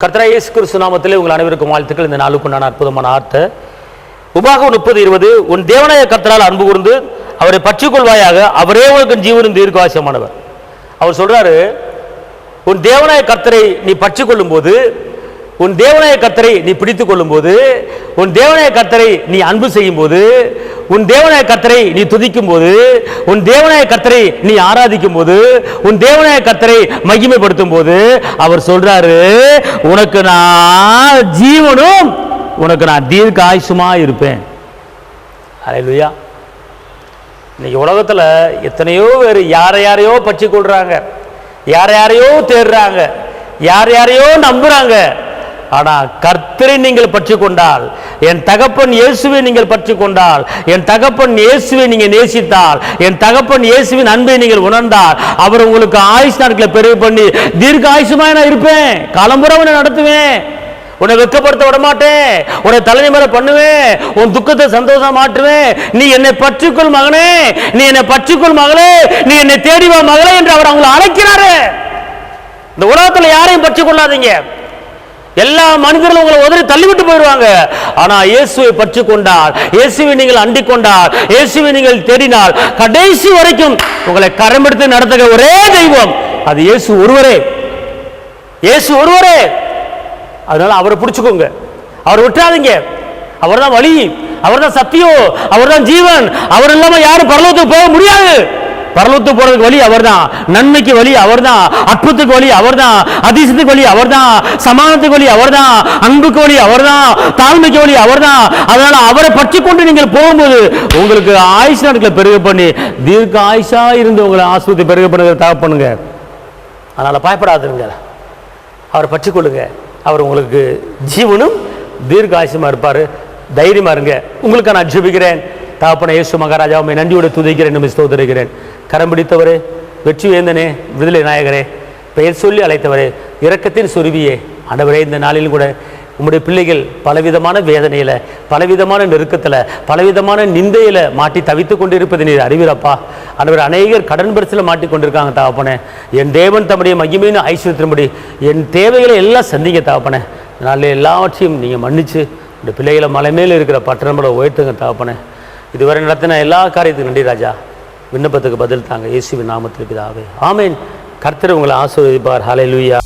கர்த்தராகிய இயேசு கிறிஸ்து நாமத்திலே உங்கள் அனைவருக்கும் வாழ்த்துக்கள். இந்த நாளுக்குண்டான அற்புதமான வார்த்தை உபாகமம் 30:20. உன் தேவனாய கர்த்தரால் அன்பு கூர்ந்து அவரை பற்றிக்கொள்வாயாக, அவரே உனக்கு ஜீவனும் தீர்க்காயுமானவர். அவர் சொல்றாரு, உன் தேவனாய கர்த்தரை நீ பற்றிக்கொள்ளும் போது, உன் தேவனாய கர்த்தரை நீ பிடித்துக் கொள்ளும் போது, உன் தேவனாய கர்த்தரை நீ அன்பு செய்யும் போது, உன் தேவனாய கர்த்தரை நீ துதிக்கும் போது, உன் தேவனாய கர்த்தரை நீ ஆராதிக்கும் போது, உன் தேவனாய கர்த்தரை மகிமைப்படுத்தும் போது அவர் சொல்றாரு, உனக்கு நான் ஜீவனும் உனக்கு நான் தீர்க்க ஆயுசுமா இருப்பேன். அல்லேலூயா. இன்னைக்கு உலகத்துல எத்தனையோ பேர் யாரையோ பற்றி கொள்றாங்க, யாரையோ தேடுறாங்க, யாரையோ நம்புறாங்க. ஆனா கர்த்தரை நீங்கள் பற்றி கொண்டால், என் தகப்பன் இயேசுவை நீங்கள் பற்றி கொண்டால், என் தகப்பன் இயேசுவை நீங்க நேசித்தால், என் தகப்பன் இயேசுவின் அன்பை நீங்கள் உணர்ந்தால், அவர் உங்களுக்கு ஆயுஷ் நாட்களை பெருக பண்ணி தீர்க்க ஆயுசுமா நான் இருப்பேன். காலம்புற உன்னை நடத்துவேன், உன்னை வெட்கப்படுத்த விட மாட்டேன், உன்னை தலைமை மேல பண்ணுவேன், உன் துக்கத்தை சந்தோஷம் மாற்றுவேன். நீ என்னை பற்றிக்கொள் மகனே, நீ என்னை பற்றிக்கொள் மகளே, நீ என்னை தேடிவா மகளே என்று அவர் அவங்களை அழைக்கிறாரு. இந்த உலகத்துல யாரையும் பற்றி கொள்ளாதீங்க. எல்லா மனிதர்களும் உங்களை உதறி தள்ளிவிட்டு போயிடுவாங்க. ஆனா இயேசுவை பற்றி கொண்டால், இயேசுவை நீங்கள் அண்டிக் கொண்டால், இயேசுவை நீங்கள் தேடினால், கடைசி வரைக்கும் உங்களை கரமெடுத்து நடத்துகிற ஒரே தெய்வம் அது இயேசு ஒருவரே. இயேசு ஒருவரே. அதனால அவரை பிடிச்சுக்கோங்க, அவரை விட்டுறாதீங்க. அவர் தான் வழி, அவர் தான் சத்தியம், அவர் தான் ஜீவன். அவர் இல்லாம யாரும் பரலோகத்துக்கு போக முடியாது. பரலோகத்துக்கு போறதுக்கு வழி அவர்தான், நன்மைக்கு வழி அவர்தான், அற்புதத்துக்கு வழி அவர்தான், அதிசயத்துக்கு வழி அவர்தான், சமாதானத்துக்கு வழி அவர்தான், அன்புக்கு வழி அவர்தான், தாழ்மைக்கு வழி அவர்தான். அதனால அவரை பற்றி கொண்டு நீங்கள் போகும்போது உங்களுக்கு ஆயுஷ் நாட்களை பெருக பண்ணி தீர்க்க ஆயுஷா இருந்து உங்களை ஆஸ்பத்திரி பெருக பண்ணுங்க தகப்பனுங்க. அதனால பயப்படாதுங்க, அவரை பற்றி கொள்ளுங்க. அவர் உங்களுக்கு ஜீவனும் தீர்க்க ஆயுஷமா இருப்பாரு. தைரியமா இருங்க. உங்களுக்கு நான் ஜெபிக்கிறேன். தகப்பனே இயேசு மகாராஜா, உம்மை நன்றியோடு துதிக்கிறேன், ஸ்தோத்திரிக்கிறேன். கரம் பிடித்தவரே, வெற்றி வேந்தனே, விடுதலை நாயகரே, பெயர் சொல்லி அழைத்தவரே, இரக்கத்தின் சுருவியே, ஆண்டவரே, இந்த நாளிலும் கூட உம்முடைய பிள்ளைகள் பலவிதமான வேதனையில, பலவிதமான நெருக்கத்தில், பலவிதமான நிந்தையில மாட்டி தவித்து கொண்டிருப்பது நீர் அறிவீரப்பா. ஆண்டவர், அநேகர் கடன் பிரச்சனையில் மாட்டி கொண்டிருக்காங்க தகப்பனே. என் தேவன் தம்முடைய மகிமையின் ஐஸ்வர்யத்தின்படி என் தேவைகளை எல்லாம் சந்திங்க தகப்பனே. நாளில் எல்லாவற்றையும் நீங்கள் மன்னிச்சு இந்த பிள்ளைகளை மலை மேலே இருக்கிற பட்டணங்களை உயர்த்துங்க தகப்பனே. இதுவரை நடத்தின எல்லா காரியத்துக்கும் நன்றி ராஜா. விண்ணப்பத்துக்கு பதில் தாங்க, இயேசுவின் நாமத்தில் பிதாவே, ஆமேன். கர்த்தர் உங்களை ஆசீர்வதிப்பார். ஹல்லேலூயா.